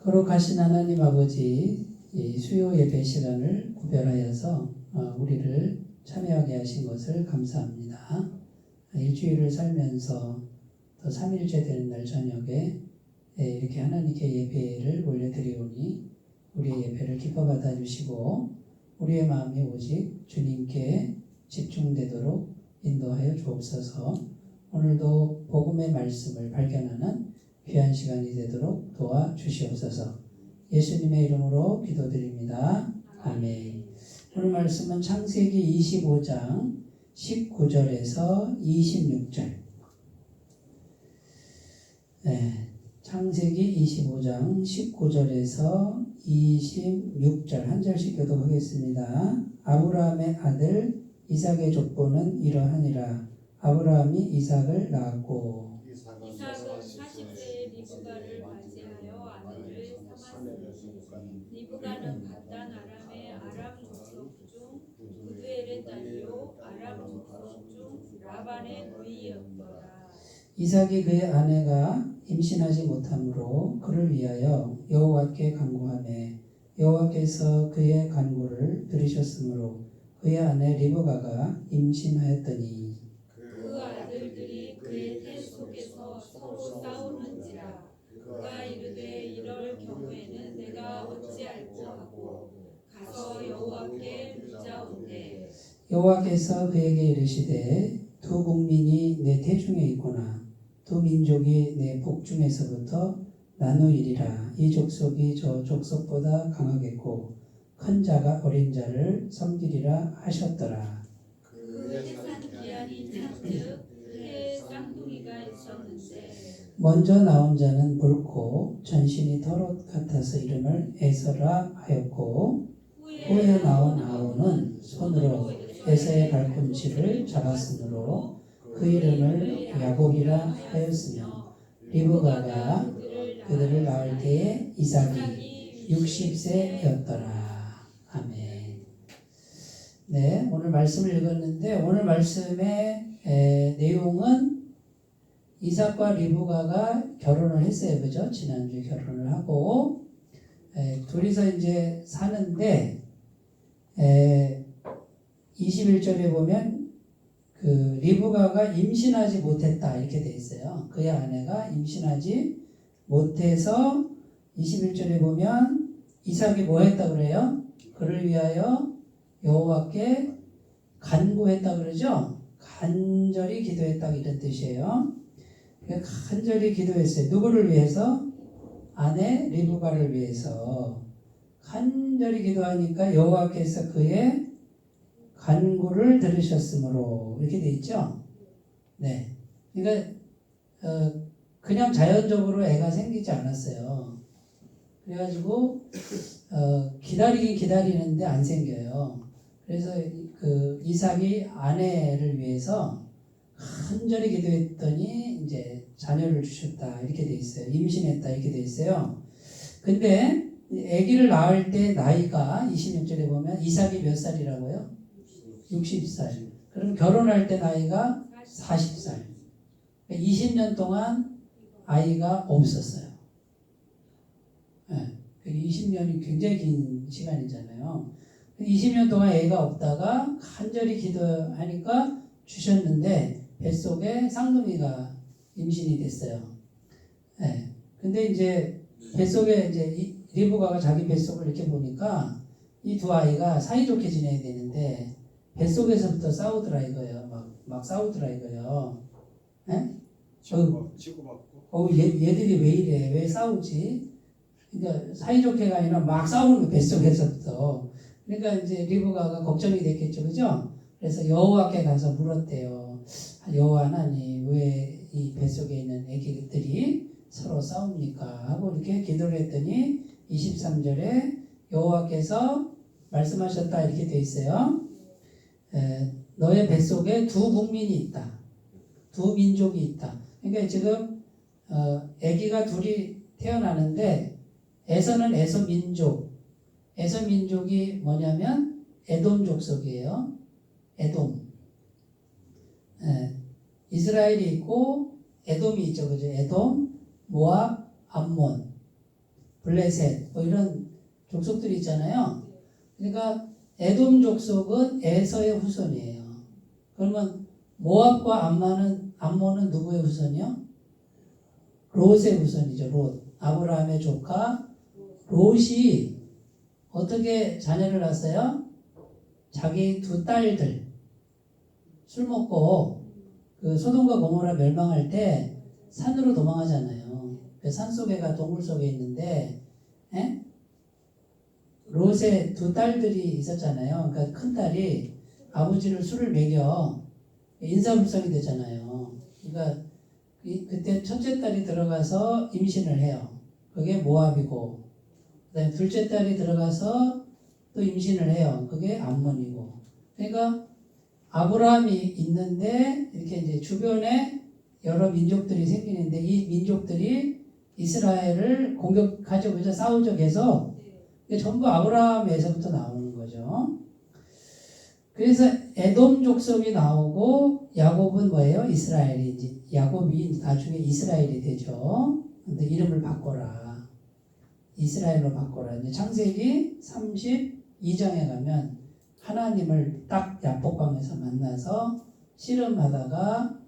거룩하신 하나님 아버지, 이 수요 예배 시간을 구별하여서 우리를 참여하게 하신 것을 감사합니다. 일주일을 살면서 또 3일째 되는 날 저녁에 이렇게 하나님께 예배를 올려드리오니 우리의 예배를 기뻐 받아주시고 우리의 마음이 오직 주님께 집중되도록 인도하여 주옵소서. 오늘도 복음의 말씀을 발견하는 귀한 시간이 되도록 도와주시옵소서. 예수님의 이름으로 기도드립니다. 아멘. 오늘 말씀은 창세기 25장 19절에서 26절. 창세기 25장 19절에서 26절 한 절씩 교독하겠습니다. 아브라함의 아들 이삭의 족보는 이러하니라. 아브라함이 이삭을 낳았고 이삭은 40세에 리브가를 맞이하여 아내를 삼았으니 리브가는 paddan 아람의 아람 족속 중 부두엘의 딸이요 아람 족속 중 라반의 누이였더라. 이삭이 그의 아내가 임신하지 못하므로 그를 위하여 여호와께 간구하매 여호와께서 그의 간구를 들으셨으므로 그의 아내 리브가가 임신하였더니 그 아들들이 그의 태 속에서 서로 싸우는지라. 그가 이르되 이럴 경우에는 내가 어찌할꼬 하고 가서 여호와께 묻자온대. 여호와께서 그에게 이르시되 두 국민이 내 태중에 있구나. 두 민족이 내 복중에서부터 나누이리라. 이 족속이 저 족속보다 강하겠고 큰 자가 어린 자를 섬기리라 하셨더라. 그 해산 기한이 찬즉 그의 쌍둥이가 있었는데 먼저 나온 자는 붉고 전신이 털옷 같아서 이름을 에서라 하였고 후에 나온 아론은 손으로 에서의 발꿈치를 잡았으므로 그 이름을 야곱이라 하였으며 리브가가 그들을 낳을 때에 이삭이 60세였더라. 아멘. 네, 오늘 말씀을 읽었는데 오늘 말씀의 내용은 이삭과 리브가가 결혼을 했어요. 그죠? 지난주에 결혼을 하고 둘이서 이제 사는데 21절에 보면 그 리브가가 임신하지 못했다 이렇게 돼 있어요. 그의 아내가 임신하지 못해서 21절에 보면 이삭이 뭐 했다 그래요? 그를 위하여 여호와께 간구했다 그러죠? 간절히 기도했다 이런 뜻이에요. 간절히 기도했어요. 누구를 위해서? 아내 리브가를 위해서 간절히 기도하니까 여호와께서 그의 간구를 들으셨으므로 이렇게 돼 있죠. 네, 그러니까 그냥 자연적으로 애가 생기지 않았어요. 그래가지고 기다리긴 기다리는데 안 생겨요. 그래서 그 이삭이 아내를 위해서 간절히 기도했더니 이제 자녀를 주셨다 이렇게 돼 있어요. 임신했다 이렇게 돼 있어요. 근데 아기를 낳을 때 나이가 26절에 보면 이삭이 몇 살이라고요? 60살. 그럼 결혼할 때 나이가 40살. 20년 동안 아이가 없었어요. 네. 20년이 굉장히 긴 시간이잖아요. 20년 동안 애가 없다가 간절히 기도하니까 주셨는데 뱃속에 쌍둥이가 임신이 됐어요. 네. 근데 이제 뱃속에 이제 리브가가 자기 뱃속을 이렇게 보니까 이 두 아이가 사이좋게 지내야 되는데 뱃속에서부터 싸우더라 이거예요. 막 싸우더라 이거예요. 네? 치고받고. 얘들이 왜 이래? 왜 싸우지? 그러니까 사이좋게가 아니라 막 싸우는 거 뱃속에서부터. 그러니까 이제 리브가가 걱정이 됐겠죠, 그죠? 그래서 여호와께 가서 물었대요. 여호와 하나님, 왜 이 뱃속에 있는 아기들이 서로 싸웁니까? 하고 이렇게 기도를 했더니 23절에 여호와께서 말씀하셨다 이렇게 돼 있어요. 너의 뱃속에 두 국민이 있다. 두 민족이 있다. 그러니까 지금 아기가 둘이 태어나는데 에서는 에서 민족. 에서 민족이 뭐냐면 에돔 족속이에요. 에돔. 이스라엘이 있고 에돔이 있죠. 그죠? 에돔, 모압, 암몬. 블레셋 뭐 이런 족속들이 있잖아요. 그러니까 에돔 족속은 에서의 후손이에요. 그러면 모압과 암몬은 누구의 후손이요? 롯의 후손이죠. 롯. 아브라함의 조카 롯이 어떻게 자녀를 낳았어요? 자기 두 딸들 술 먹고 그 소돔과 고모라 멸망할 때 산으로 도망하잖아요. 그 산속에가 동굴 속에 있는데 롯의 두 딸들이 있었잖아요. 그러니까 큰 딸이 아버지를 술을 먹여 인사불성이 되잖아요. 그러니까 그때 첫째 딸이 들어가서 임신을 해요. 그게 모압이고, 그다음에 둘째 딸이 들어가서 또 임신을 해요. 그게 암몬이고. 그러니까 아브라함이 있는데 이렇게 이제 주변에 여러 민족들이 생기는데 이 민족들이 이스라엘을 공격하죠, 그죠? 싸우죠, 계속. 이게 전부 아브라함에서부터 나오는 거죠. 그래서 에돔 족속이 나오고 야곱은 뭐예요? 이스라엘이지. 야곱이 나중에 이스라엘이 되죠. 근데 이름을 바꿔라. 이스라엘로 바꿔라. 이제 창세기 32장에 가면 하나님을 딱 야복강에서 만나서 씨름하다가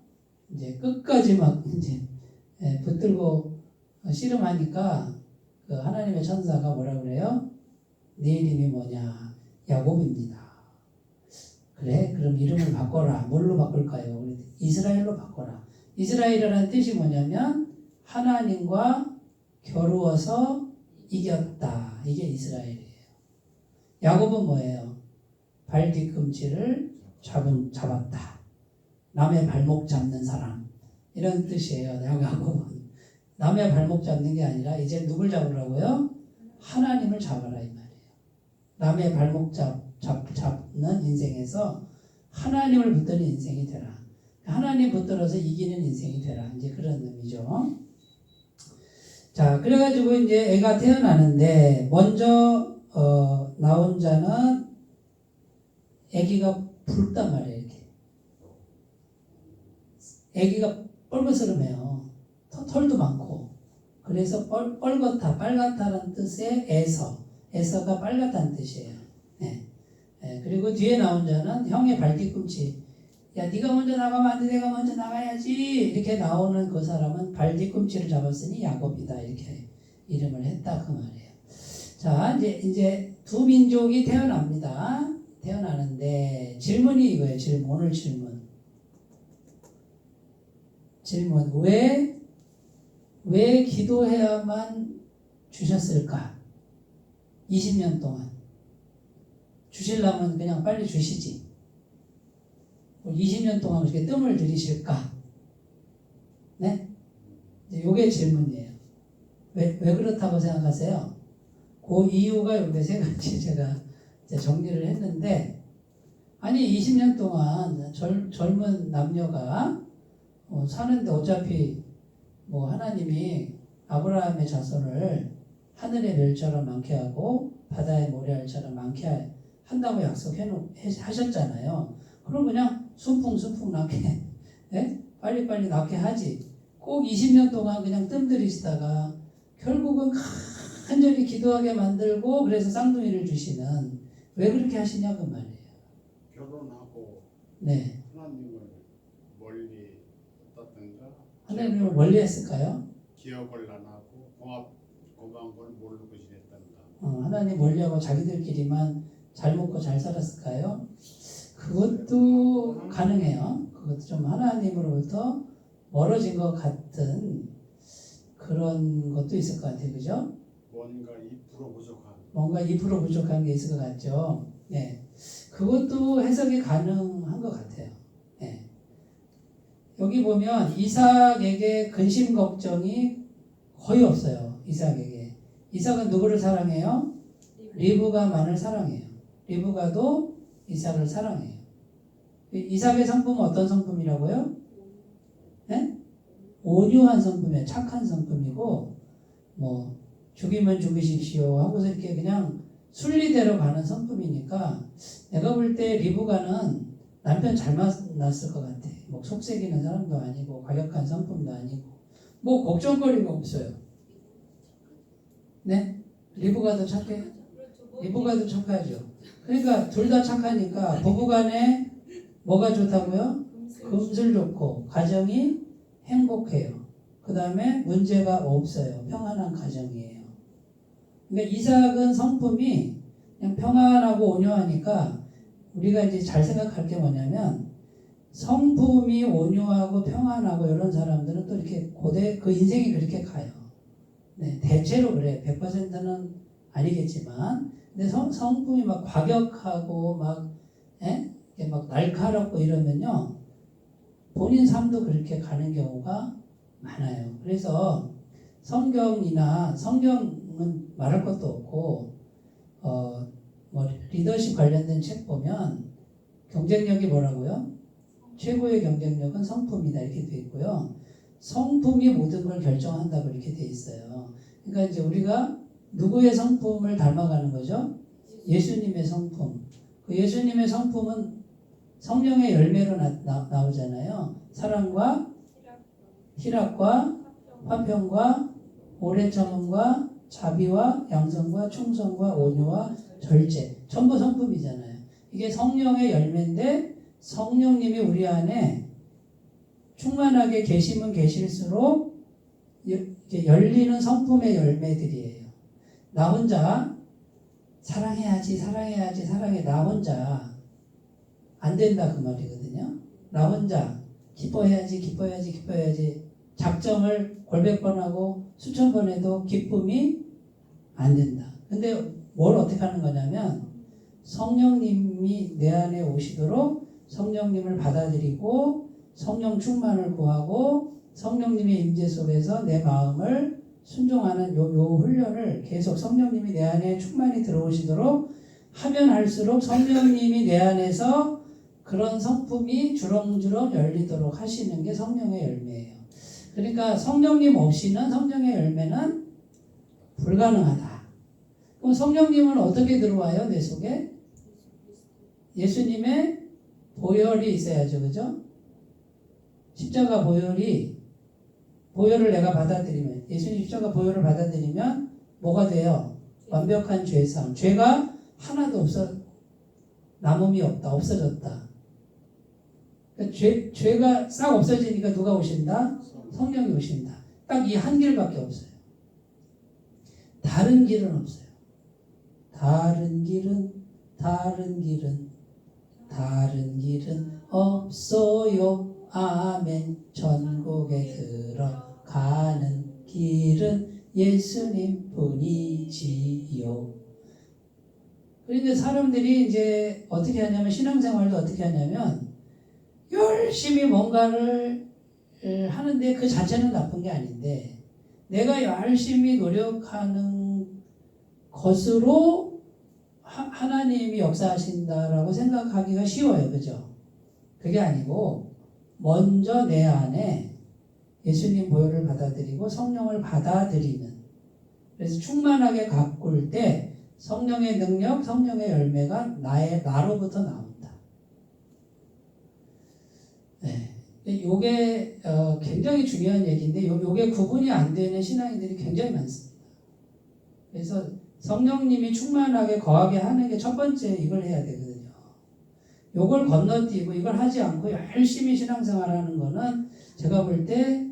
이제 끝까지 막 이제 붙들고 씨름하니까 그 하나님의 천사가 뭐라 그래요? 네 이름이 뭐냐? 야곱입니다. 그래? 그럼 이름을 바꿔라. 뭘로 바꿀까요? 이스라엘로 바꿔라. 이스라엘이라는 뜻이 뭐냐면 하나님과 겨루어서 이겼다. 이게 이스라엘이에요. 야곱은 뭐예요? 발 뒤꿈치를 잡았다. 남의 발목 잡는 사람. 이런 뜻이에요. 야곱은. 남의 발목 잡는 게 아니라 이제 누굴 잡으라고요? 하나님을 잡아라 이 말이에요. 남의 발목 잡는 인생에서 하나님을 붙드는 인생이 되라. 하나님 붙들어서 이기는 인생이 되라. 이제 그런 의미죠. 자, 그래가지고 이제 애가 태어나는데 먼저 나온 자는 애기가 붉단 말이에요. 이렇게. 애기가 뻘거스름해요. 털도 많고. 그래서 뻘겋다, 빨갛다는 뜻의 에서가 빨갛다는 뜻이에요. 네. 그리고 뒤에 나온 자는 형의 발뒤꿈치. 야, 네가 먼저 나가면 안 돼, 내가 먼저 나가야지. 이렇게 나오는 그 사람은 발뒤꿈치를 잡았으니 야곱이다. 이렇게 이름을 했다 그 말이에요. 자, 이제 두 민족이 태어납니다. 태어나는데 질문이 이거예요. 오늘 질문. 왜 기도해야만 주셨을까? 20년 동안. 주시려면 그냥 빨리 주시지. 20년 동안 그렇게 뜸을 들이실까? 네? 이게 질문이에요. 왜 그렇다고 생각하세요? 그 이유가 이렇게 세 가지 제가 정리를 했는데, 아니 20년 동안 젊은 남녀가 사는데 어차피 하나님이 아브라함의 자손을 하늘의 별처럼 많게 하고 바다의 모래알처럼 많게 한다고 하셨잖아요. 그럼 그냥 순풍순풍 낳게 빨리빨리 낳게 하지. 꼭 20년 동안 그냥 뜸 들이시다가 결국은 간절히 기도하게 만들고 그래서 쌍둥이를 주시는 왜 그렇게 하시냐 그 말이에요. 결혼하고 네. 하나님을 멀리 떴던가 하나님을 멀리 했을까요? 기억을 안 하고 고마운 걸 모르고 지냈던가 하나님 멀리하고 자기들끼리만 잘 먹고 잘 살았을까요? 그것도 가능해요. 그것도 좀 하나님으로부터 멀어진 것 같은 그런 것도 있을 것 같아요. 그죠? 뭔가 2% 부족한 게 있을 것 같죠. 네. 그것도 해석이 가능한 것 같아요. 네. 여기 보면 이삭에게 근심 걱정이 거의 없어요. 이삭에게. 이삭은 누구를 사랑해요? 리브가만을 사랑해요. 리브가도 이삭을 사랑해요. 이삭의 성품은 어떤 성품이라고요? 네? 온유한 성품이에요. 착한 성품이고 죽이면 죽이십시오 하고서 이렇게 그냥 순리대로 가는 성품이니까 내가 볼 때 리브가는 남편 잘 만났을 것 같아. 속색이는 사람도 아니고 과격한 성품도 아니고 걱정거리가 없어요. 네? 리브가 더 착해? 그렇죠. 뭐 리브가 더 착하죠. 그러니까 둘 다 착하니까 부부간에 뭐가 좋다고요? 금슬 좋고 가정이 행복해요. 그 다음에 문제가 없어요. 평안한 가정이에요. 그러니까 이삭은 성품이 그냥 평안하고 온유하니까 우리가 이제 잘 생각할 게 뭐냐면 성품이 온유하고 평안하고 이런 사람들은 또 이렇게 고대 그 인생이 그렇게 가요. 네, 대체로 그래. 100%는 아니겠지만 근데 성품이 막 과격하고 막 이렇게 막 날카롭고 이러면요 본인 삶도 그렇게 가는 경우가 많아요. 그래서 성경은 말할 것도 없고 뭐 리더십 관련된 책 보면 경쟁력이 뭐라고요? 최고의 경쟁력은 성품이다 이렇게 돼 있고요. 성품이 모든 걸 결정한다고 이렇게 돼 있어요. 그러니까 이제 우리가 누구의 성품을 닮아가는 거죠? 예수님의 성품. 그 예수님의 성품은 성령의 열매로 나오잖아요. 사랑과 희락과 화평과 오래 참음과 자비와 양선과 충성과 온유와 절제. 전부 성품이잖아요. 이게 성령의 열매인데 성령님이 우리 안에 충만하게 계시면 계실수록 열리는 성품의 열매들이에요. 나 혼자 사랑해야지 나 혼자 안 된다 그 말이거든요. 나 혼자 기뻐해야지 작정을 골백 번 하고 수천 번 해도 기쁨이 안 된다. 근데 뭘 어떻게 하는 거냐면 성령님이 내 안에 오시도록 성령님을 받아들이고 성령 충만을 구하고 성령님의 임재 속에서 내 마음을 순종하는 요 훈련을 계속 성령님이 내 안에 충만히 들어오시도록 하면 할수록 성령님이 내 안에서 그런 성품이 주렁주렁 열리도록 하시는 게 성령의 열매예요. 그러니까 성령님 없이는 성령의 열매는 불가능하다. 그럼 성령님은 어떻게 들어와요? 내 속에? 예수님의 보혈이 있어야죠. 그죠? 십자가 보혈을 내가 받아들이면 예수님 십자가 보혈을 받아들이면 뭐가 돼요? 완벽한 죄사함. 죄가 하나도 남음이 없다. 없어졌다. 그러니까 죄가 싹 없어지니까 누가 오신다? 성령이 오신다. 딱 이 한 길밖에 없어요. 다른 길은 없어요. 다른 길은 없어요. 아멘. 전국에 들어가는 길은 예수님 뿐이지요. 그런데 사람들이 이제 어떻게 하냐면 신앙생활도 어떻게 하냐면 열심히 뭔가를 하는데 그 자체는 나쁜 게 아닌데 내가 열심히 노력하는 것으로 하나님이 역사하신다라고 생각하기가 쉬워요. 그죠? 그게 아니고 먼저 내 안에 예수님 보혈을 받아들이고 성령을 받아들이는 그래서 충만하게 가꿀 때 성령의 능력, 성령의 열매가 나로부터 나온다. 네. 요게 굉장히 중요한 얘기인데 요게 구분이 안 되는 신앙인들이 굉장히 많습니다. 그래서 성령님이 충만하게 거하게 하는 게 첫 번째 이걸 해야 되거든요. 요걸 건너뛰고 이걸 하지 않고 열심히 신앙생활하는 거는 제가 볼 때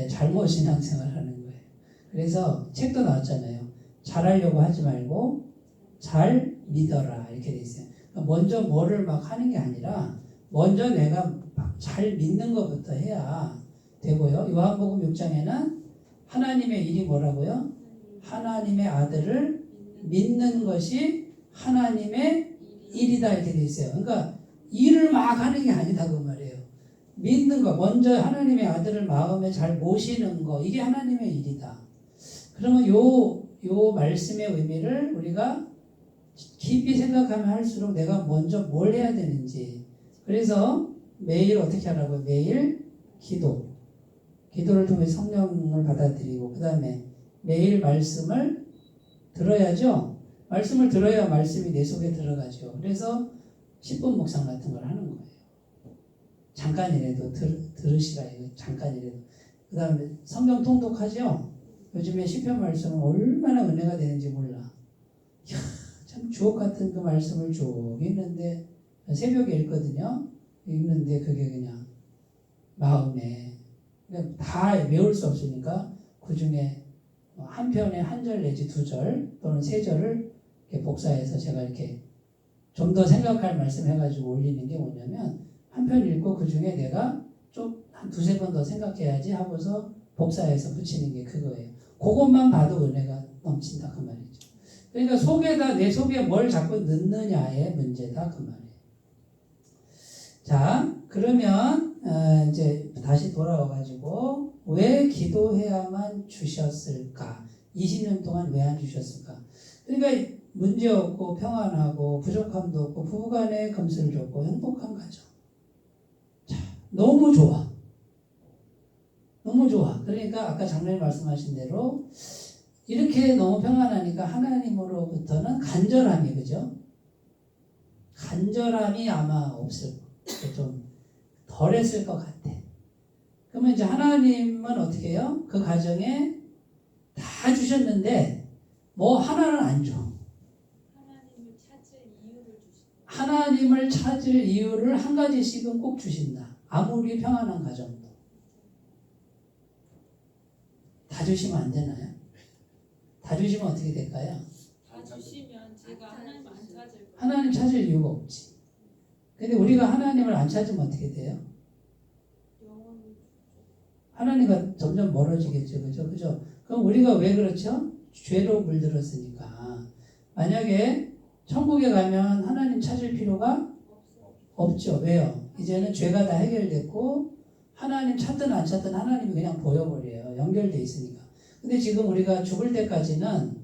잘못 신앙생활하는 거예요. 그래서 책도 나왔잖아요. 잘하려고 하지 말고 잘 믿어라 이렇게 돼 있어요. 먼저 뭐를 막 하는 게 아니라 먼저 내가 잘 믿는 것부터 해야 되고요. 요한복음 6장에는 하나님의 일이 뭐라고요? 하나님의 아들을 믿는 것이 하나님의 일이다 이렇게 돼 있어요. 그러니까 일을 막 하는 게 아니다 그 말이에요. 믿는 거 먼저 하나님의 아들을 마음에 잘 모시는 거 이게 하나님의 일이다. 그러면 요 말씀의 의미를 우리가 깊이 생각하면 할수록 내가 먼저 뭘 해야 되는지 그래서 매일 어떻게 하라고요? 매일 기도를 통해 성령을 받아들이고 그 다음에 매일 말씀을 들어야죠. 말씀을 들어야 말씀이 내 속에 들어가죠. 그래서 10분 묵상 같은 걸 하는 거예요. 잠깐이라도 들으시라 이거 잠깐이라도. 그 다음에 성경 통독하죠. 요즘에 시편 말씀은 얼마나 은혜가 되는지 몰라. 이야, 참 주옥 같은 그 말씀을 쭉 읽는데 새벽에 읽거든요. 읽는데 그게 그냥 마음에 그냥 다 외울 수 없으니까 그 중에 한 편에 한 절 내지 두 절 또는 세 절을 이렇게 복사해서 제가 이렇게 좀 더 생각할 말씀 해가지고 올리는 게 뭐냐면 한 편 읽고 그 중에 내가 좀 한 두세 번 더 생각해야지 하고서 복사해서 붙이는 게 그거예요. 그것만 봐도 은혜가 넘친다 그 말이죠. 그러니까 속에다 내 속에 뭘 자꾸 넣느냐의 문제다 그 말이에요. 자 그러면 이제 다시 돌아와가지고 왜 기도해야만 주셨을까? 20년 동안 왜 안 주셨을까? 그러니까 문제 없고 평안하고 부족함도 없고 부부간에 금슬 좋고 행복한 가정. 자, 너무 좋아. 너무 좋아. 그러니까 아까 장로님 말씀하신 대로 이렇게 너무 평안하니까 하나님으로부터는 간절함이 그죠? 간절함이 아마 없을 좀 덜했을 것 같아. 그러면 이제 하나님은 어떻게 해요? 그 가정에 다 주셨는데 뭐 하나는 안 줘. 하나님을 찾을 이유를 한 가지씩은 꼭 주신다. 아무리 평안한 가정도. 다 주시면 안 되나요? 다 주시면 어떻게 될까요? 다 주시면 제가 하나님 안 찾을 거예요. 하나님 찾을 이유가 없지. 근데 우리가 하나님을 안 찾으면 어떻게 돼요? 하나님과 점점 멀어지겠죠. 그죠? 그럼 우리가 왜 그렇죠? 죄로 물들었으니까. 만약에 천국에 가면 하나님 찾을 필요가 없죠. 왜요? 이제는 죄가 다 해결됐고 하나님 찾든 안 찾든 하나님이 그냥 보여버려요. 연결돼 있으니까. 근데 지금 우리가 죽을 때까지는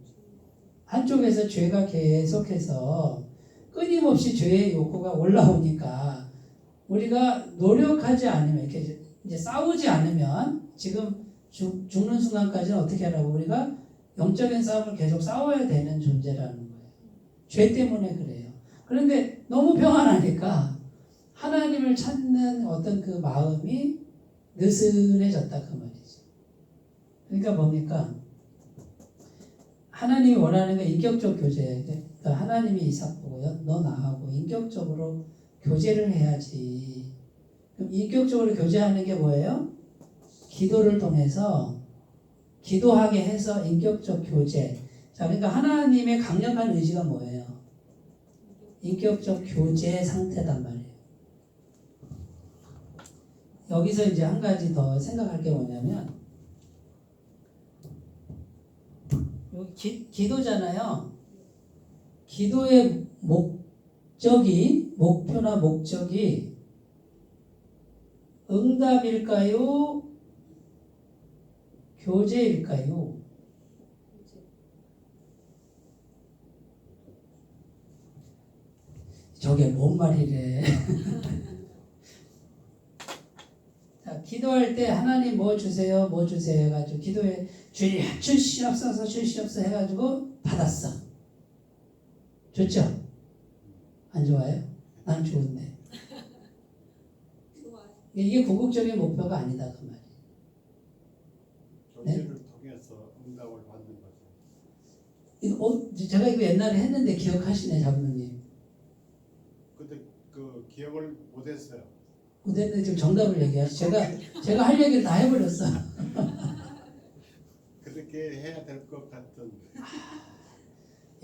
한쪽에서 죄가 계속해서 끊임없이 죄의 욕구가 올라오니까 우리가 노력하지 않으면 이렇게 이제 싸우지 않으면 지금 죽는 순간까지는 어떻게 하라고 우리가 영적인 싸움을 계속 싸워야 되는 존재라는 거예요. 죄 때문에 그래요. 그런데 너무 평안하니까 하나님을 찾는 어떤 그 마음이 느슨해졌다 그 말이죠. 그러니까 뭡니까? 하나님이 원하는 게 인격적 교제예요. 그러니까 하나님이 이삭 보고 너 나하고 인격적으로 교제를 해야지. 그럼 인격적으로 교제하는 게 뭐예요? 기도를 통해서 기도하게 해서 인격적 교제. 자, 그러니까 하나님의 강력한 의지가 뭐예요? 인격적 교제 상태단 말이에요. 여기서 이제 한 가지 더 생각할 게 뭐냐면 기도잖아요. 기도의 목표나 목적이 응답일까요? 교제일까요? 저게 뭔 말이래. 자, 기도할 때 하나님 뭐 주세요 해가지고 기도에 주시옵소서 해가지고 받았어. 좋죠? 안 좋아요? 난 좋은데. 좋아요. 이게 궁극적인 목표가 아니다 그 말이에요. 교제를 통해서 응답을 받는 거죠. 제가 이거 옛날에 했는데 기억하시네 장로님. 근데 그 기억을 못했어요. 근데 지금 정답을 얘기하시. 제가 할 얘기를 다 해버렸어. 그렇게 해야 될 것 같은.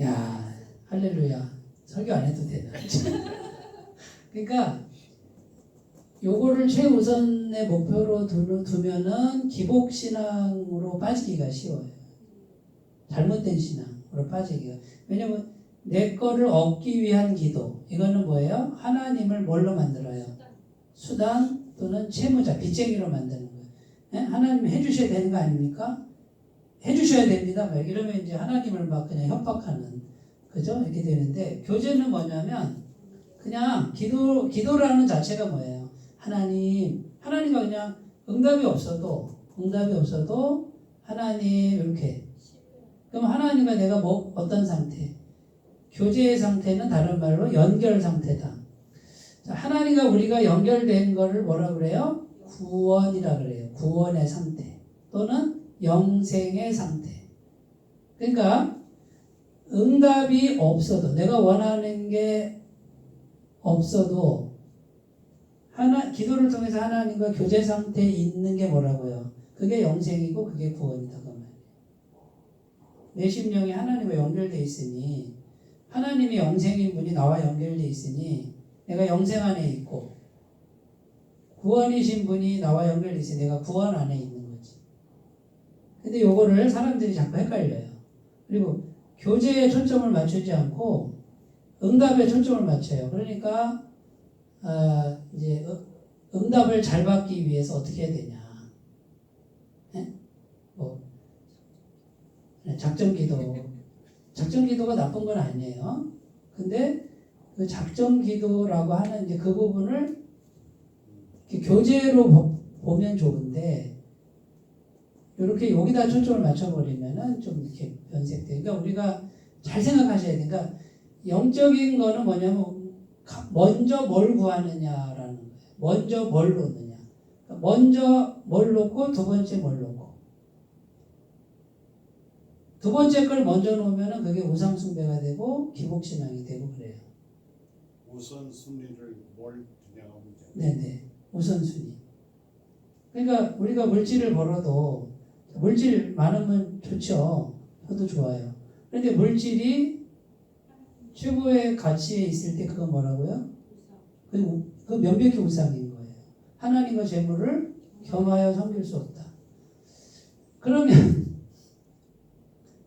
야 할렐루야. 설교 안 해도 되나? 그러니까 요거를 최우선의 목표로 두면은 기복신앙으로 빠지기가 쉬워요. 잘못된 신앙으로 빠지기가. 왜냐면 내 거를 얻기 위한 기도. 이거는 뭐예요? 하나님을 뭘로 만들어요? 수단 또는 채무자, 빚쟁이로 만드는 거예요. 네? 하나님이 해주셔야 되는 거 아닙니까? 해주셔야 됩니다. 막 이러면 이제 하나님을 막 그냥 협박하는, 그죠? 이렇게 되는데, 교제는 뭐냐면, 그냥 기도라는 자체가 뭐예요? 하나님과 그냥 응답이 없어도, 하나님, 이렇게. 그럼 하나님과 내가 어떤 상태? 교제의 상태는 다른 말로 연결 상태다. 자, 하나님과 우리가 연결된 거를 뭐라 그래요? 구원이라 그래요. 구원의 상태. 또는 영생의 상태. 그러니까 응답이 없어도 내가 원하는 게 없어도 기도를 통해서 하나님과 교제 상태에 있는 게 뭐라고요? 그게 영생이고 그게 구원이다. 그 말이에요. 내 심령이 하나님과 연결되어 있으니 하나님이 영생인 분이 나와 연결되어 있으니 내가 영생 안에 있고 구원이신 분이 나와 연결되어 있으니 내가 구원 안에 있는 거지. 근데 요거를 사람들이 자꾸 헷갈려요. 그리고 교제에 초점을 맞추지 않고 응답에 초점을 맞춰요. 그러니까 이제 응답을 잘 받기 위해서 어떻게 해야 되냐? 네? 뭐 작전 기도가 나쁜 건 아니에요. 근데 그 작전 기도라고 하는 이제 그 부분을 이렇게 교제로 보면 좋은데 이렇게 여기다 초점을 맞춰버리면은 좀 이렇게 변색돼요. 그러니까 우리가 잘 생각하셔야 돼요. 그러니까 영적인 거는 뭐냐면 먼저 뭘 구하느냐라는 거예요. 먼저 뭘 놓느냐. 그러니까 먼저 뭘 놓고 두 번째 뭘 놓고. 두 번째 걸 먼저 놓으면은 그게 우상숭배가 되고 기복신앙이 되고 그래요. 우선순위를 뭘 그냥 네네. 우선순위. 그러니까 우리가 물질을 벌어도 물질 많으면 좋죠. 저도 좋아요. 그런데 물질이 최고의 가치에 있을 때 그건 뭐라고요? 그 명백히 우상인 거예요. 하나님과 재물을 겸하여 섬길 수 없다. 그러면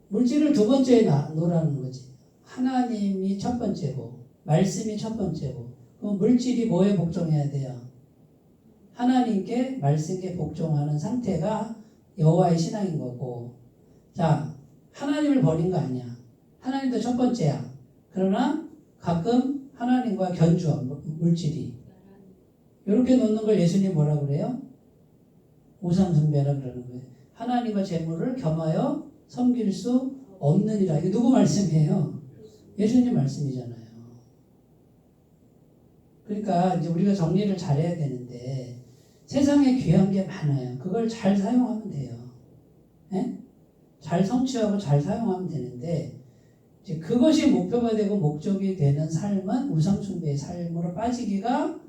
물질을 두 번째에 놓으라는 거지. 하나님이 첫 번째고 말씀이 첫 번째고 그럼 물질이 뭐에 복종해야 돼요? 하나님께 말씀께 복종하는 상태가 여호와의 신앙인 거고 자 하나님을 버린 거 아니야. 하나님도 첫 번째야. 그러나 가끔 하나님과 견주어 물질이 이렇게 놓는 걸 예수님 뭐라 그래요? 우상숭배라 그러는 거예요. 하나님과 재물을 겸하여 섬길 수 없느니라. 이게 누구 말씀이에요? 예수님 말씀이잖아요. 그러니까 이제 우리가 정리를 잘해야 되는데 세상에 귀한 게 많아요. 그걸 잘 사용하면 돼요. 네? 잘 성취하고 잘 사용하면 되는데 이제 그것이 목표가 되고 목적이 되는 삶은 우상숭배의 삶으로 빠지기가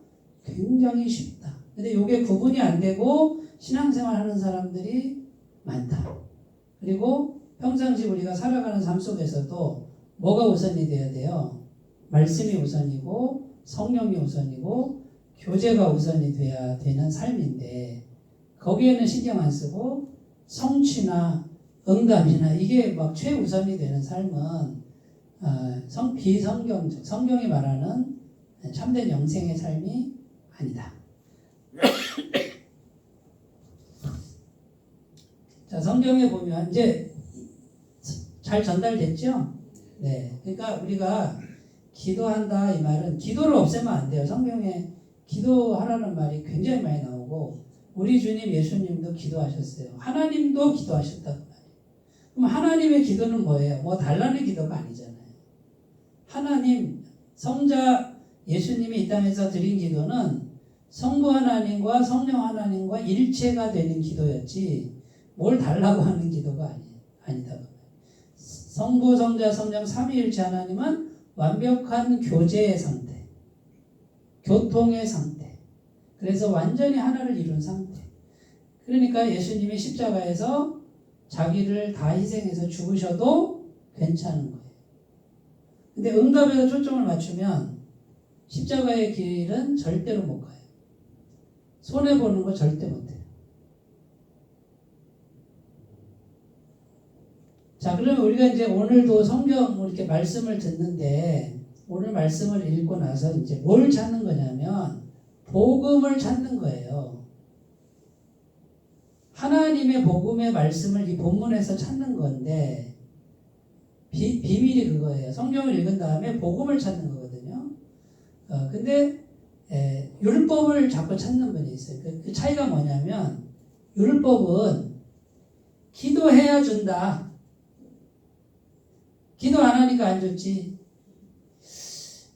굉장히 쉽다. 근데 이게 구분이 안 되고 신앙생활 하는 사람들이 많다. 그리고 평상시 우리가 살아가는 삶 속에서도 뭐가 우선이 돼야 돼요? 말씀이 우선이고 성령이 우선이고 교제가 우선이 돼야 되는 삶인데 거기에는 신경 안 쓰고 성취나 응답이나 이게 막 최우선이 되는 삶은 비성경적 성경이 말하는 참된 영생의 삶이 아니다. 자, 성경에 보면 이제 잘 전달됐죠? 네. 그러니까 우리가 기도한다 이 말은 기도를 없애면 안 돼요. 성경에 기도하라는 말이 굉장히 많이 나오고 우리 주님 예수님도 기도하셨어요. 하나님도 기도하셨다고 말이에요. 그럼 하나님의 기도는 뭐예요? 뭐 달라는 기도가 아니잖아요. 하나님 성자 예수님이 이 땅에서 드린 기도는 성부 하나님과 성령 하나님과 일체가 되는 기도였지 뭘 달라고 하는 기도가 아니다. 성부 성자 성령 삼위일체 하나님은 완벽한 교제의 상태, 교통의 상태. 그래서 완전히 하나를 이룬 상태. 그러니까 예수님이 십자가에서 자기를 다 희생해서 죽으셔도 괜찮은 거예요. 근데 응답에서 초점을 맞추면 십자가의 길은 절대로 못 가요. 손해보는 거 절대 못해요. 자, 그러면 우리가 이제 오늘도 성경 이렇게 말씀을 듣는데 오늘 말씀을 읽고 나서 이제 뭘 찾는 거냐면 복음을 찾는 거예요. 하나님의 복음의 말씀을 이 본문에서 찾는 건데 비밀이 그거예요. 성경을 읽은 다음에 복음을 찾는 거거든요. 근데 율법을 자꾸 찾는 분이 있어요. 그 차이가 뭐냐면 율법은 기도해야 준다. 기도 안 하니까 안 좋지.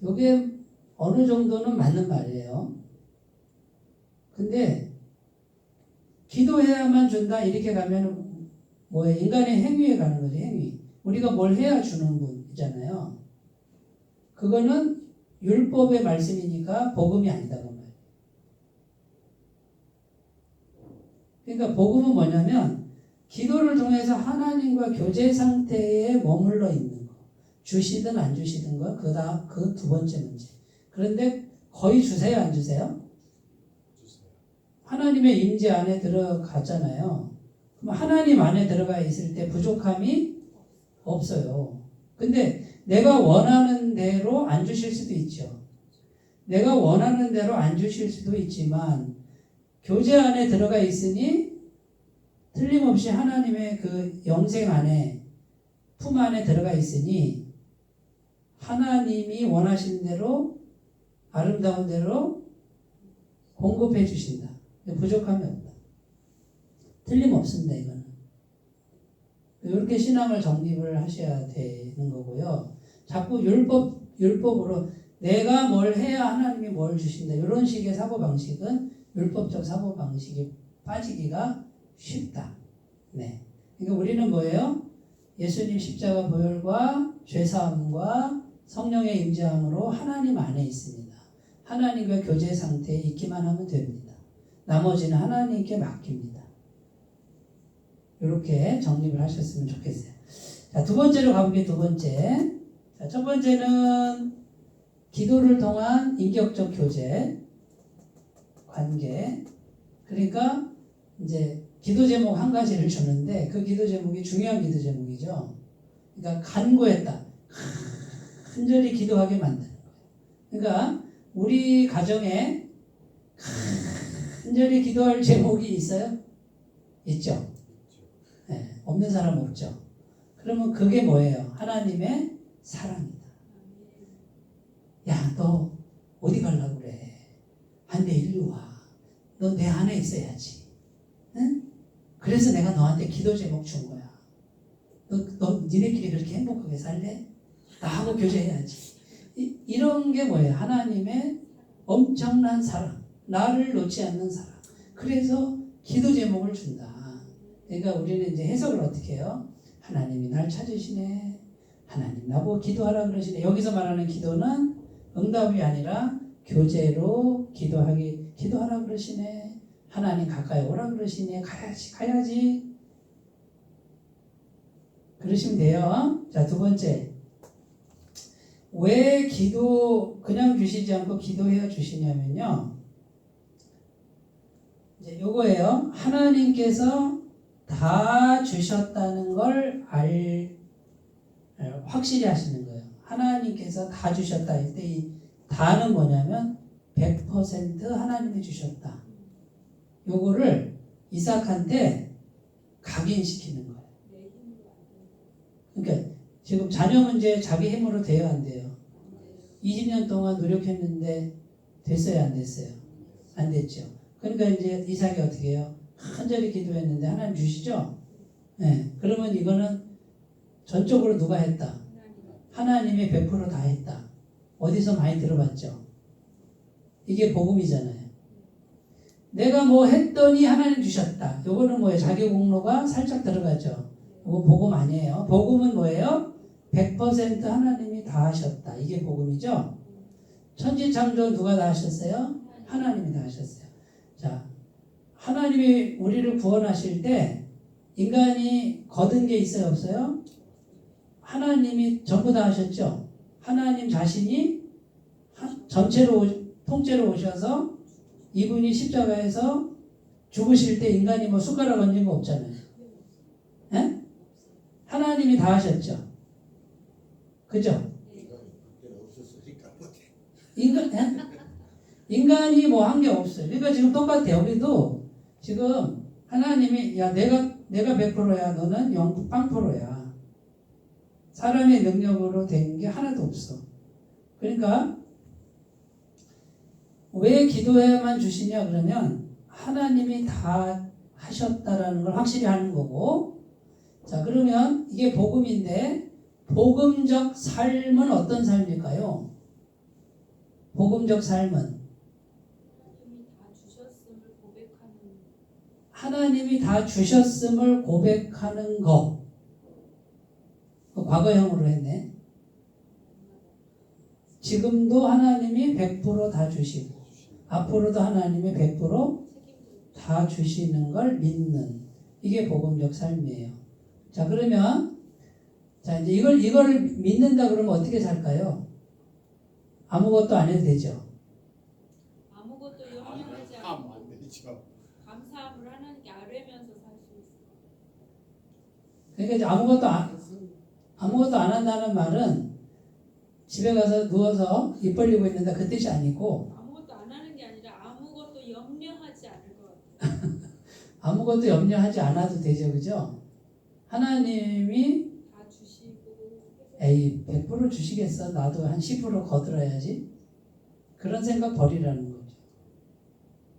이게 어느 정도는 맞는 말이에요. 근데 기도해야만 준다 이렇게 가면 뭐예요? 인간의 행위에 가는 거죠. 행위. 우리가 뭘 해야 주는 분이잖아요. 그거는 율법의 말씀이니까 복음이 아니다 그 말이에요. 그러니까 복음은 뭐냐면 기도를 통해서 하나님과 교제 상태에 머물러 있는 거. 주시든 안 주시든 거. 그다음 그 두 번째 문제. 그런데 거의 주세요, 안 주세요? 주세요. 하나님의 임재 안에 들어가잖아요. 그럼 하나님 안에 들어가 있을 때 부족함이 없어요. 근데 내가 원하는 대로 안 주실 수도 있죠. 내가 원하는 대로 안 주실 수도 있지만 교제 안에 들어가 있으니 틀림없이 하나님의 그 영생 안에 품 안에 들어가 있으니 하나님이 원하시는 대로 아름다운 대로 공급해 주신다. 부족함이 없다. 틀림없습니다. 이거는. 이렇게 신앙을 정립을 하셔야 되는 거고요. 자꾸 율법으로 내가 뭘 해야 하나님이 뭘 주신다. 이런 식의 사고방식은 율법적 사고방식이 빠지기가 쉽다. 네. 그러니까 우리는 뭐예요? 예수님 십자가 보혈과 죄사함과 성령의 임재함으로 하나님 안에 있습니다. 하나님과 교제 상태에 있기만 하면 됩니다. 나머지는 하나님께 맡깁니다. 이렇게 정립을 하셨으면 좋겠어요. 자, 두 번째로 가볼게요. 두 번째. 자, 첫 번째는 기도를 통한 인격적 교제, 관계. 그러니까 이제 기도 제목 한 가지를 주는데 그 기도 제목이 중요한 기도 제목이죠. 그러니까 간구했다. 간절히 기도하게 만드는 거예요. 그러니까 우리 가정에 간절히 기도할 제목이 있어요? 있죠. 네, 없는 사람 없죠. 그러면 그게 뭐예요? 하나님의 사랑이다. 야, 너 어디 가려고 그래? 한대 일로 와. 너 내 안에 있어야지. 응? 그래서 내가 너한테 기도 제목 준 거야. 너 니네끼리 그렇게 행복하게 살래? 나하고 교제해야지. 이런 게 뭐예요? 하나님의 엄청난 사랑. 나를 놓지 않는 사랑. 그래서 기도 제목을 준다. 그러니까 우리는 이제 해석을 어떻게 해요? 하나님이 날 찾으시네. 하나님 나보고 기도하라 그러시네. 여기서 말하는 기도는 응답이 아니라 교제로 기도하라 그러시네. 하나님 가까이 오라 그러시네. 가야지. 그러시면 돼요. 자, 두 번째. 왜 기도 그냥 주시지 않고 기도해 주시냐면요. 이제 요거예요. 하나님께서 다 주셨다는 걸 확실히 하시는 거예요. 하나님께서 다 주셨다 할 때 이 다는 뭐냐면 100% 하나님이 주셨다. 요거를 이삭한테 각인시키는 거예요. 그러니까 지금 자녀 문제 자기 힘으로 돼요, 안 돼요? 20년 동안 노력했는데 됐어요, 안 됐어요? 안 됐죠. 그러니까 이제 이삭이 어떻게 해요? 간절히 기도했는데 하나님 주시죠? 네. 그러면 이거는 전적으로 누가 했다? 하나님이 100% 다 했다. 어디서 많이 들어봤죠? 이게 복음이잖아요. 내가 뭐 했더니 하나님 주셨다. 요거는 뭐예요? 자기 공로가 살짝 들어가죠. 이거 복음 아니에요. 복음은 뭐예요? 100% 하나님이 다 하셨다. 이게 복음이죠. 천지창조 누가 다 하셨어요? 하나님이 다 하셨어요. 자, 하나님이 우리를 구원하실 때 인간이 거둔 게 있어요, 없어요? 하나님이 전부 다 하셨죠. 하나님 자신이 전체로 통째로 오셔서 이분이 십자가에서 죽으실 때 인간이 뭐 숟가락 얹은 거 없잖아요. 에? 하나님이 다 하셨죠. 그죠? 인간이 뭐 한 게 없어요. 그러니까 지금 똑같아요. 우리도 지금 하나님이 야 내가 100%야. 너는 0.0%야. 사람의 능력으로 된 게 하나도 없어. 그러니까 왜 기도해야만 주시냐 그러면 하나님이 다 하셨다라는 걸 확실히 하는 거고. 자, 그러면 이게 복음인데 복음적 삶은 어떤 삶일까요? 복음적 삶은 하나님이 다 주셨음을 고백하는. 하나님이 다 주셨음을 고백하는 거. 과거형으로 했네. 지금도 하나님이 100%다 주시고 앞으로도 하나님이 100%다 주시는 걸 믿는, 이게 복음적 삶이에요. 자, 그러면 자, 이제 이거를 믿는다 그러면 어떻게 살까요? 아무것도 안 해도 되죠. 아무것도 염려하지 하면 않고 안 되죠. 감사함을 하나님께 아뢰면서 살 수 있어요. 그러니까 이제 아무것도 안 한다는 말은 집에 가서 누워서 입 벌리고 있는다 그 뜻이 아니고, 아무것도 안 하는 게 아니라 아무것도 염려하지 않을 것 같아요. 아무것도 염려하지 않아도 되죠, 그죠? 하나님이 다 주시고 에이 100% 주시겠어, 나도 한 10% 거들어야지, 그런 생각 버리라는 거죠.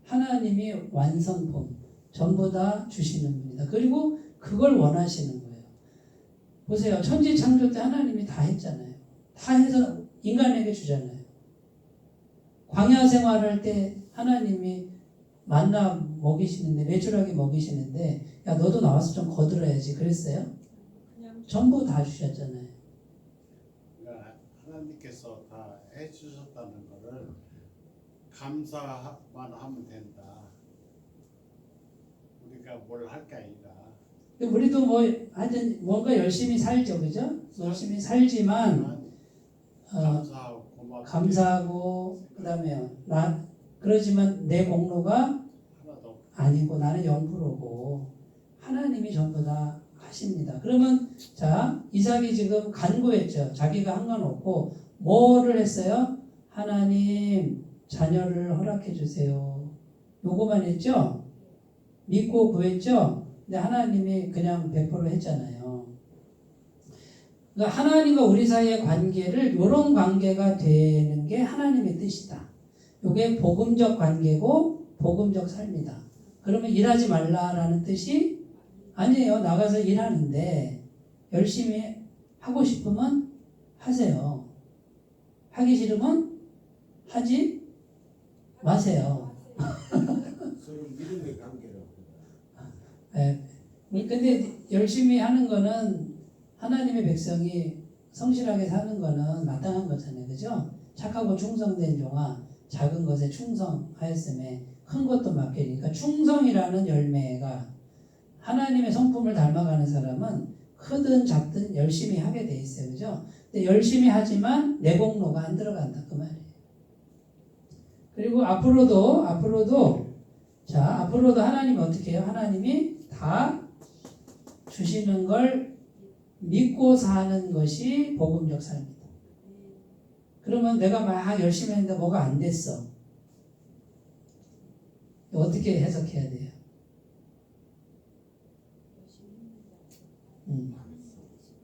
하나님이 완성품 전부 다 주시는 분이다. 그리고 그걸 원하시는 거예요. 보세요, 천지 창조 때 하나님이 다 했잖아요. 다 해서 인간에게 주잖아요. 광야 생활할 때 하나님이 만나 먹이시는데, 메추라기 먹이시는데 야 너도 나와서 좀 거들어야지 그랬어요? 그냥 전부 다 주셨잖아요. 그러니까 하나님께서 다 해주셨다는 거를 감사만 하면 된다. 우리가 뭘 할 게 아니라. 근데 우리도 뭐 하여튼 뭔가 열심히 살죠, 그죠? 열심히 살지만 감사하고 고맙고 감사하고 그다음에 그러지만 내 공로가 하나도 아니고 나는 0%고 하나님이 전부 다 하십니다. 그러면 자, 이삭이 지금 간구했죠. 자기가 한 건 없고 뭐를 했어요? 하나님 자녀를 허락해 주세요. 요거만 했죠? 믿고 구했죠? 근데 하나님이 그냥 100% 했잖아요. 그러니까 하나님과 우리 사이의 관계를, 이런 관계가 되는 게 하나님의 뜻이다. 이게 복음적 관계고 복음적 삶이다. 그러면 일하지 말라라는 뜻이 아니에요. 나가서 일하는데 열심히 하고 싶으면 하세요. 하기 싫으면 하지 마세요. 서로 믿음의 관계로. 네. 근데 열심히 하는 거는 하나님의 백성이 성실하게 사는 거는 마땅한 거잖아요. 그죠? 착하고 충성된 종아 작은 것에 충성하였음에 큰 것도 맡기니까, 충성이라는 열매가 하나님의 성품을 닮아가는 사람은 크든 작든 열심히 하게 돼 있어요. 그죠? 근데 열심히 하지만 내 공로가 안 들어간다 그 말이에요. 그리고 앞으로도 하나님이 어떻게 해요? 하나님이 다 주시는 걸 믿고 사는 것이 복음적 삶이다. 그러면 내가 막 열심히 했는데 뭐가 안 됐어. 어떻게 해석해야 돼요?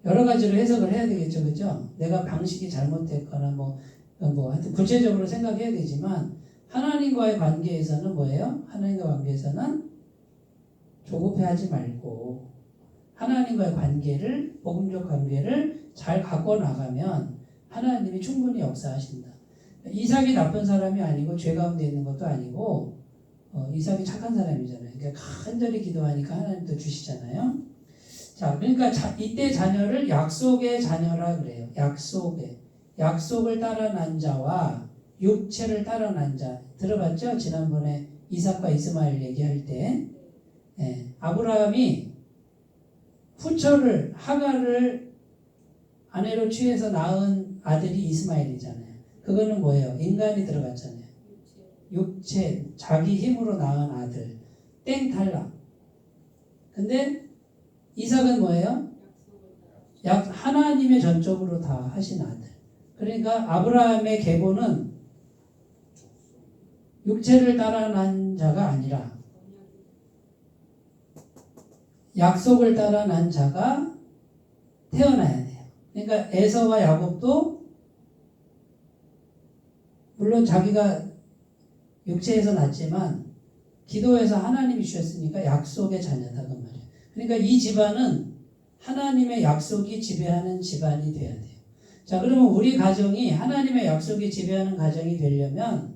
여러 가지로 해석을 해야 되겠죠, 그죠? 내가 방식이 잘못됐거나 하여튼 구체적으로 생각해야 되지만, 하나님과의 관계에서는 뭐예요? 하나님과 관계에서는 조급해하지 말고 하나님과의 관계를, 복음적 관계를 잘 갖고 나가면 하나님이 충분히 역사하신다. 이삭이 나쁜 사람이 아니고 죄 가운데 있는 것도 아니고 이삭이 착한 사람이잖아요. 그러니까 간절히 기도하니까 하나님도 주시잖아요. 자, 그러니까 이때 자녀를 약속의 자녀라 그래요. 약속을 따라 난 자와 육체를 따라 난 자. 들어봤죠? 지난번에 이삭과 이스마엘 얘기할 때 아브라함이 후처를, 하갈을 아내로 취해서 낳은 아들이 이스마엘이잖아요. 그거는 뭐예요? 인간이 들어갔잖아요. 육체, 자기 힘으로 낳은 아들. 땡 탈락. 근데 이삭은 뭐예요? 하나님의 전적으로 다 하신 아들. 그러니까 아브라함의 계보는 육체를 따라 난 자가 아니라 약속을 따라 난 자가 태어나야 돼요. 그러니까 에서와 야곱도 물론 자기가 육체에서 낳지만 기도해서 하나님이 주셨으니까 약속의 자녀다 그 말이에요. 그러니까 이 집안은 하나님의 약속이 지배하는 집안이 돼야 돼요. 자, 그러면 우리 가정이 하나님의 약속이 지배하는 가정이 되려면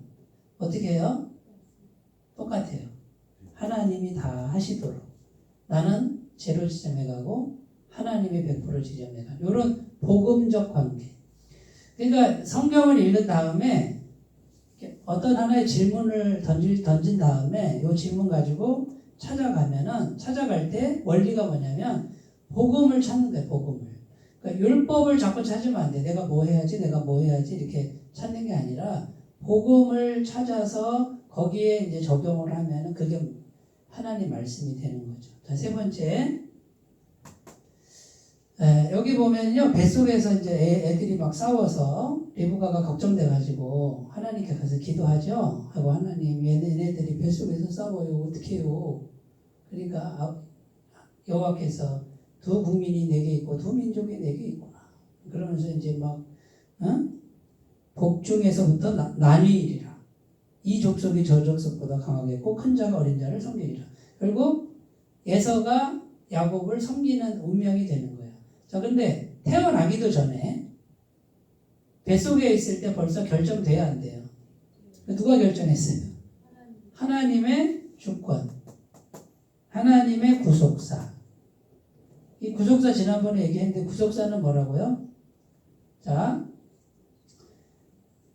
어떻게 해요? 똑같아요. 하나님이 다 하시도록 나는 제로 지점에 가고 하나님이 100% 지점에 가는 이런 복음적 관계. 그러니까 성경을 읽은 다음에 어떤 하나의 질문을 던진 다음에 이 질문 가지고 찾아갈 때 원리가 뭐냐면 복음을 찾는 거예요. 복음을. 그러니까 율법을 자꾸 찾으면 안 돼. 내가 뭐 해야지 이렇게 찾는 게 아니라 복음을 찾아서 거기에 이제 적용을 하면은 그게 하나님 말씀이 되는 거죠. 자, 세 번째. 여기 보면요, 뱃속에서 이제 애들이 막 싸워서 리브가가 걱정돼가지고 하나님께 가서 기도하죠. 하고 하나님, 얘네들이 뱃속에서 싸워요. 어떻게 해요? 그러니까 여호와께서 두 국민이 내게 있고 두 민족이 내게 있구나. 그러면서 이제 막 복중에서부터 나뉘리라. 이 족속이 저 족속보다 강하겠고 큰 자가 어린 자를 섬기리라. 결국 에서가 야곱을 섬기는 운명이 되는 거예요. 자, 근데 태어나기도 전에 뱃속에 있을 때 벌써 결정돼야 안 돼요. 누가 결정했어요? 하나님의 주권, 하나님의 구속사. 이 구속사 지난번에 얘기했는데 구속사는 뭐라고요? 자,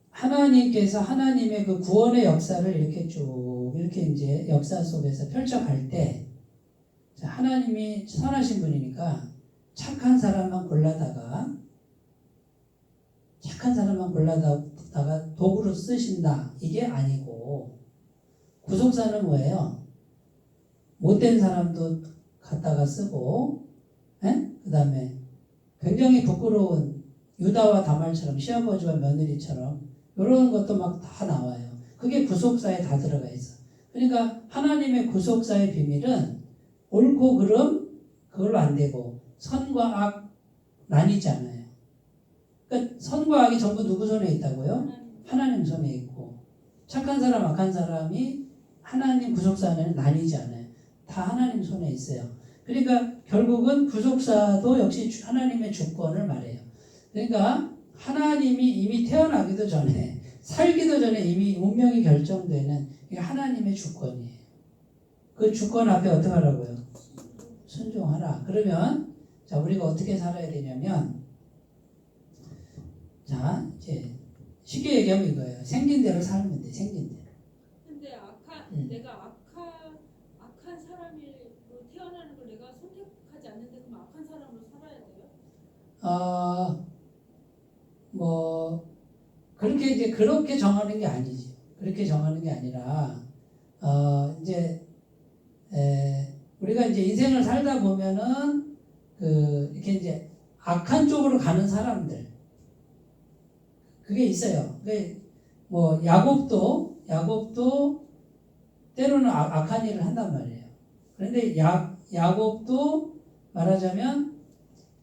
하나님께서 하나님의 그 구원의 역사를 이렇게 이제 역사 속에서 펼쳐갈 때, 자, 하나님이 선하신 분이니까 착한 사람만 골라다가 도구로 쓰신다. 이게 아니고, 구속사는 뭐예요? 못된 사람도 갖다가 쓰고, 그 다음에 굉장히 부끄러운 유다와 다말처럼 시아버지와 며느리처럼 이런 것도 막 다 나와요. 그게 구속사에 다 들어가 있어. 그러니까 하나님의 구속사의 비밀은 옳고 그름 그걸로 안 되고 선과 악 나뉘지 않아요. 그러니까 선과 악이 전부 누구 손에 있다고요? 하나님 손에 있고 착한 사람 악한 사람이 하나님 구속사 안에는 나뉘지 않아요. 다 하나님 손에 있어요. 그러니까 결국은 구속사도 역시 하나님의 주권을 말해요. 그러니까 하나님이 이미 태어나기도 전에 살기도 전에 이미 운명이 결정되는 이게 하나님의 주권이에요. 그 주권 앞에 어떻게 하라고요? 순종하라. 그러면 자, 우리가 어떻게 살아야 되냐면 자, 이제 쉽게 얘기하면 이거예요. 생긴 대로 살면 돼. 생긴 대로. 근데 내가 악한 사람으로 태어나는 걸 내가 선택하지 않는데 그럼 악한 사람으로 살아야 돼요? 뭐 그렇게 정하는 게 아니지. 그렇게 정하는 게 아니라 이제 우리가 이제 인생을 살다 보면은 이렇게 이제 악한 쪽으로 가는 사람들 그게 있어요. 뭐 야곱도 때로는 악한 일을 한단 말이에요. 그런데 야곱도 말하자면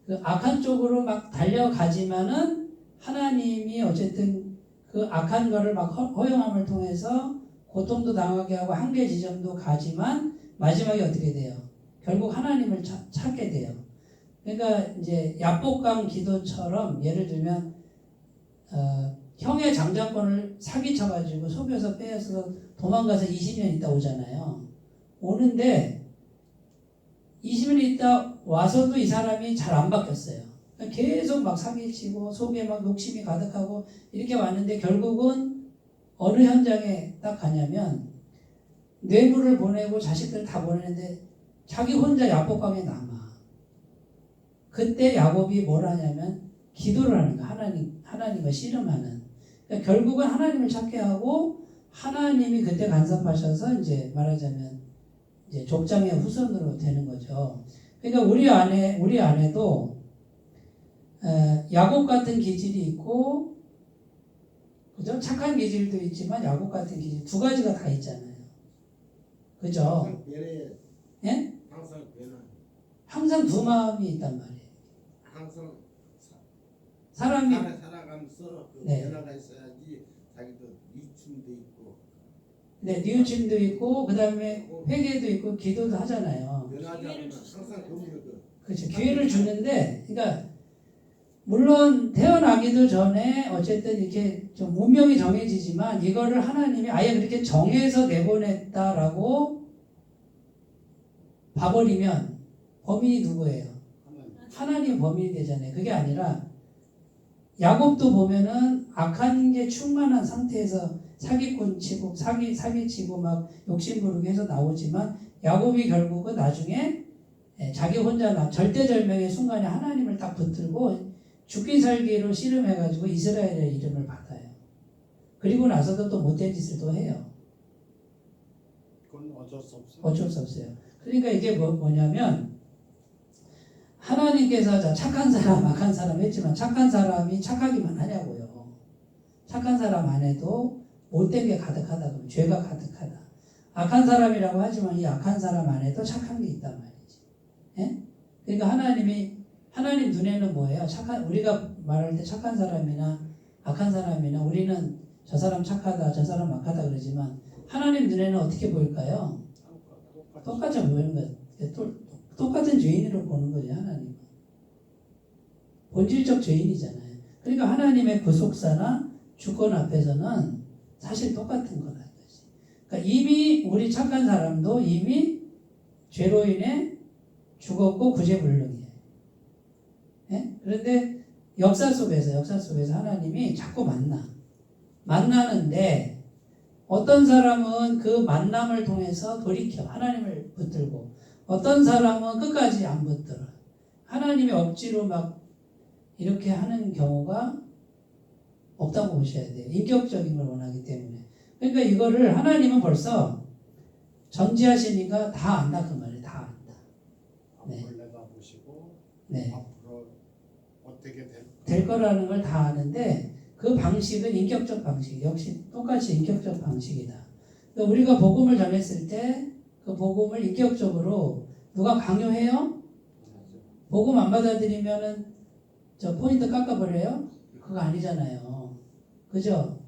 그 악한 쪽으로 막 달려가지만은 하나님이 어쨌든 그 악한 거를 막 허용함을 통해서 고통도 당하게 하고 한계 지점도 가지만 마지막에 어떻게 돼요? 결국 하나님을 찾게 돼요. 그러니까 이제 야복강 기도처럼 예를 들면 형의 장자권을 사기쳐가지고 속여서 빼앗아서 도망가서 20년 있다 오잖아요. 오는데 20년 있다 와서도 이 사람이 잘 안 바뀌었어요. 계속 막 사기치고 속에 막 욕심이 가득하고 이렇게 왔는데 결국은 어느 현장에 딱 가냐면 뇌물을 보내고 자식들 다 보내는데 자기 혼자 야복강에 남아. 그때 야곱이 뭘 하냐면 기도를 하는 거야. 하나님과 씨름하는. 그러니까 결국은 하나님을 찾게 하고 하나님이 그때 간섭하셔서 이제 말하자면 이제 족장의 후손으로 되는 거죠. 그러니까 우리 안에도 야곱 같은 기질이 있고, 그죠? 착한 기질도 있지만 야곱 같은 기질 두 가지가 다 있잖아요. 그죠? 항상 변해. 예? 항상 변해. 항상 두 마음이 있단 말이에요. 항상 사람이 살아가면서 그 네. 변화가 있어야지 자기도 이충도 있고. 네, 뉘우침도 있고 그 다음에 회개도 있고 기도도 하잖아요. 변하지 않으면 항상 그물거든. 그렇죠. 기회를 주는데, 그러니까 물론 태어나기도 전에 어쨌든 이렇게 좀 운명이 정해지지만 이거를 하나님이 아예 그렇게 정해서 내보냈다라고 봐버리면 범인이 누구예요? 하나님. 하나님 범인이 되잖아요. 그게 아니라 야곱도 보면은 악한 게 충만한 상태에서 사기꾼 치고 사기 치고 막 욕심부리고 해서 나오지만 야곱이 결국은 나중에 자기 혼자 절대절명의 순간에 하나님을 딱 붙들고 죽기 살기로 씨름해가지고 이스라엘의 이름을 받아요. 그리고 나서도 또 못된 짓을 또 해요. 그건 어쩔 수 없어요. 어쩔 수 없어요. 그러니까 이게 뭐냐면 하나님께서 착한 사람, 악한 사람 했지만 착한 사람이 착하기만 하냐고요. 착한 사람 안에도 못된 게 가득하다. 그러면 죄가 가득하다. 악한 사람이라고 하지만 이 악한 사람 안에도 착한 게 있단 말이지. 예? 그러니까 하나님 눈에는 뭐예요? 우리가 말할 때 착한 사람이나 악한 사람이나 우리는 저 사람 착하다, 저 사람 악하다 그러지만 하나님 눈에는 어떻게 보일까요? 똑같이 보이는 거예요. 똑같은 죄인으로 보는 거죠, 하나님은. 본질적 죄인이잖아요. 그러니까 하나님의 구속사나 주권 앞에서는 사실 똑같은 거라는 거지. 그러니까 이미 우리 착한 사람도 이미 죄로 인해 죽었고 구제불능이에요. 예? 그런데 역사 속에서 하나님이 자꾸 만나는데 어떤 사람은 그 만남을 통해서 돌이켜 하나님을 붙들고 어떤 사람은 끝까지 안 붙들어. 하나님의 억지로 막 이렇게 하는 경우가 없다고 보셔야 돼요. 인격적인 걸 원하기 때문에. 그러니까 이거를 하나님은 벌써 전지하시니까 다 안다 그 말이에요. 다 안다. 네. 앞을 내다보시고 네. 앞으로 어떻게 될 거라는 걸 다 아는데 그 방식은 인격적 방식. 역시 똑같이 인격적 방식이다. 그러니까 우리가 복음을 전했을 때 그 복음을 인격적으로 누가 강요해요? 복음 안 받아들이면은 저 포인트 깎아버려요? 그거 아니잖아요. 그죠?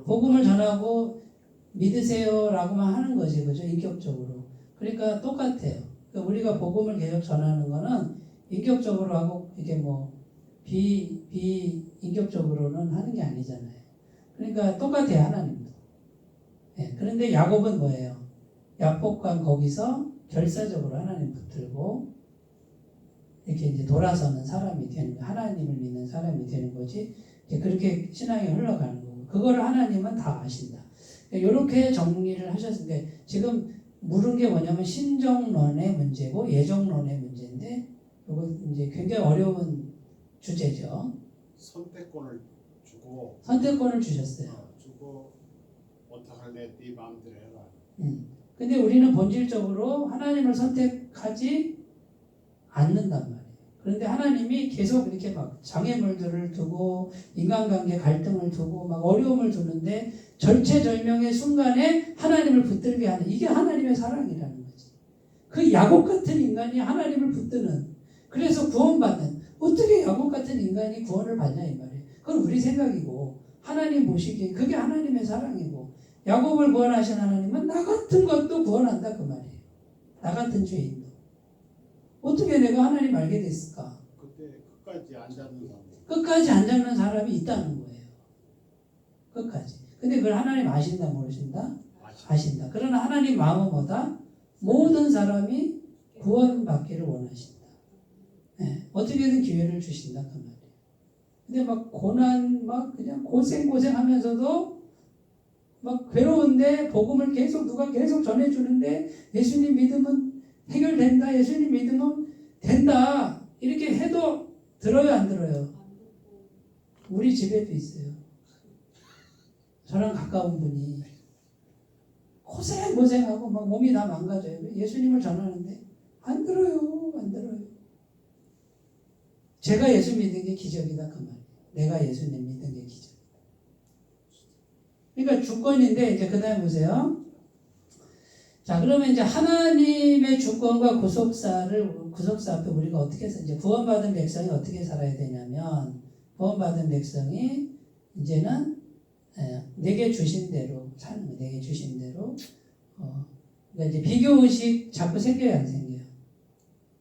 복음을 전하고 믿으세요라고만 하는 거지, 그죠? 인격적으로. 그러니까 똑같아요. 그러니까 우리가 복음을 계속 전하는 거는 인격적으로 하고 이게 뭐 비인격적으로는 하는 게 아니잖아요. 그러니까 똑같아요, 하나님도. 네, 그런데 야곱은 뭐예요? 야복강 거기서 결사적으로 하나님 붙들고 이렇게 이제 돌아서는 사람이 되는 거, 하나님을 믿는 사람이 되는 거지. 그렇게 신앙이 흘러가는 거고, 그거를 하나님은 다 아신다. 이렇게 정리를 하셨는데 지금 물은 게 뭐냐면 신정론의 문제고 예정론의 문제인데, 이거 이제 굉장히 어려운 주제죠. 선택권을 주셨어요. 주고 어떡할래 네 마음대로 해라. 근데 우리는 본질적으로 하나님을 선택하지 않는단 말이에요. 그런데 하나님이 계속 이렇게 막 장애물들을 두고 인간관계 갈등을 두고 막 어려움을 두는데 절체절명의 순간에 하나님을 붙들게 하는, 이게 하나님의 사랑이라는 거지. 그 야곱 같은 인간이 하나님을 붙드는, 그래서 구원받는, 어떻게 야곱 같은 인간이 구원을 받냐 이 말이에요. 그건 우리 생각이고 하나님 보시기에 그게 하나님의 사랑이고, 야곱을 구원하신 하나님은 나 같은 것도 구원한다 그 말이에요. 나 같은 죄인도. 어떻게 내가 하나님 알게 됐을까? 그때 끝까지 안 잡는 사람. 끝까지 안 잡는 사람이 있다는 거예요. 끝까지. 근데 그걸 하나님 아신다 모르신다? 아신다. 그러나 하나님 마음은 뭐다? 모든 사람이 구원받기를 원하신다. 네. 어떻게든 기회를 주신다 그 말이에요. 근데 막 고난 막 그냥 고생하면서도 막 괴로운데 복음을 누가 계속 전해주는데 예수님 믿으면 해결된다. 예수님 믿으면 된다. 이렇게 해도 들어요 안 들어요? 우리 집에도 있어요. 저랑 가까운 분이 고생하고 막 몸이 다 망가져요. 예수님을 전하는데 안 들어요. 제가 예수 믿는 게 기적이다 그 말이에요. 내가 예수님 믿는 게 기적. 그러니까 주권인데 이제 그다음에 보세요. 자, 그러면 이제 하나님의 주권과 구속사 앞에 우리가 어떻게 이제 구원받은 백성이 어떻게 살아야 되냐면, 구원받은 백성이 이제는 내게 주신 대로 사는 거예요. 내게 주신 대로. 그러니까 이제 비교 의식 자꾸 생겨요, 안 생겨요?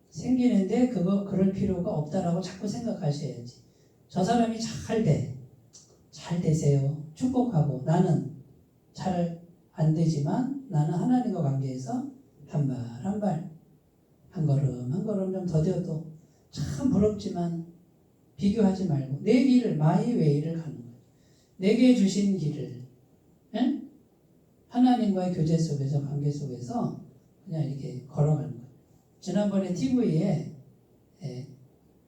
생기는데 그럴 필요가 없다라고 자꾸 생각하셔야지. 저 사람이 잘 되세요. 축복하고 나는 잘 안 되지만 나는 하나님과 관계에서 한 발 한 걸음 한 걸음 좀 더뎌도 참 부럽지만 비교하지 말고 내 길을 마이 웨이를 가는 거예요. 내게 주신 길을 예? 하나님과의 교제 속에서 관계 속에서 그냥 이렇게 걸어가는 거예요. 지난번에 TV에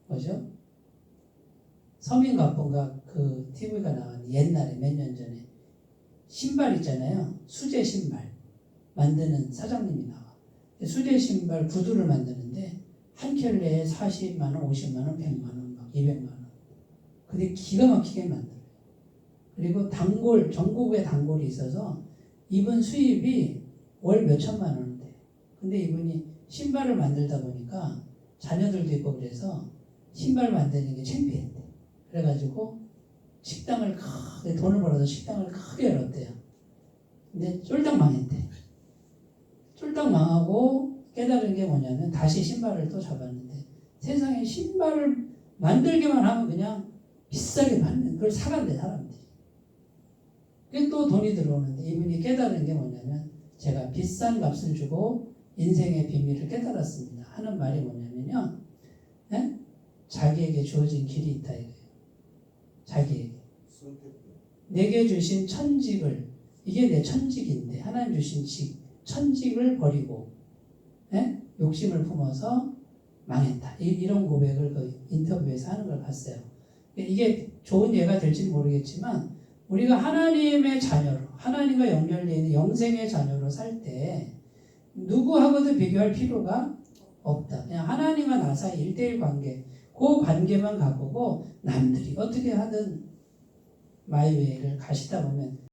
뭐죠? 서민가pon가 그 TV가 나왔는데 옛날에 몇 년 전에 신발 있잖아요. 수제 신발 만드는 사장님이 나와. 수제 신발 구두를 만드는데 한 켤레에 40만 원, 50만 원, 100만 원, 막 200만 원. 근데 기가 막히게 만들어요. 그리고 단골, 전국에 단골이 있어서 이분 수입이 월 몇천만 원인데 근데 이분이 신발을 만들다 보니까 자녀들도 있고 그래서 신발 만드는 게 창피했대. 그래가지고 식당을 크게 돈을 벌어서 식당을 크게 열었대요. 근데 쫄딱 망했대. 쫄딱 망하고 깨달은 게 뭐냐면 다시 신발을 또 잡았는데 세상에 신발을 만들기만 하면 그냥 비싸게 받는 그걸 사간대 사람들이. 그게 또 돈이 들어오는데 이분이 깨달은 게 뭐냐면 제가 비싼 값을 주고 인생의 비밀을 깨달았습니다. 하는 말이 뭐냐면요. 네? 자기에게 주어진 길이 있다 이거예요. 자기에게. 내게 주신 천직을 이게 내 천직인데 하나님 주신 천직을 버리고 욕심을 품어서 망했다. 이런 고백을 그 인터뷰에서 하는 걸 봤어요. 이게 좋은 예가 될지는 모르겠지만 우리가 하나님의 자녀로 하나님과 연결되어 있는 영생의 자녀로 살 때 누구하고도 비교할 필요가 없다. 그냥 하나님과 나 사이 1대1 관계 그 관계만 가보고 남들이 어떻게 하든 마이웨이를 가시다 보면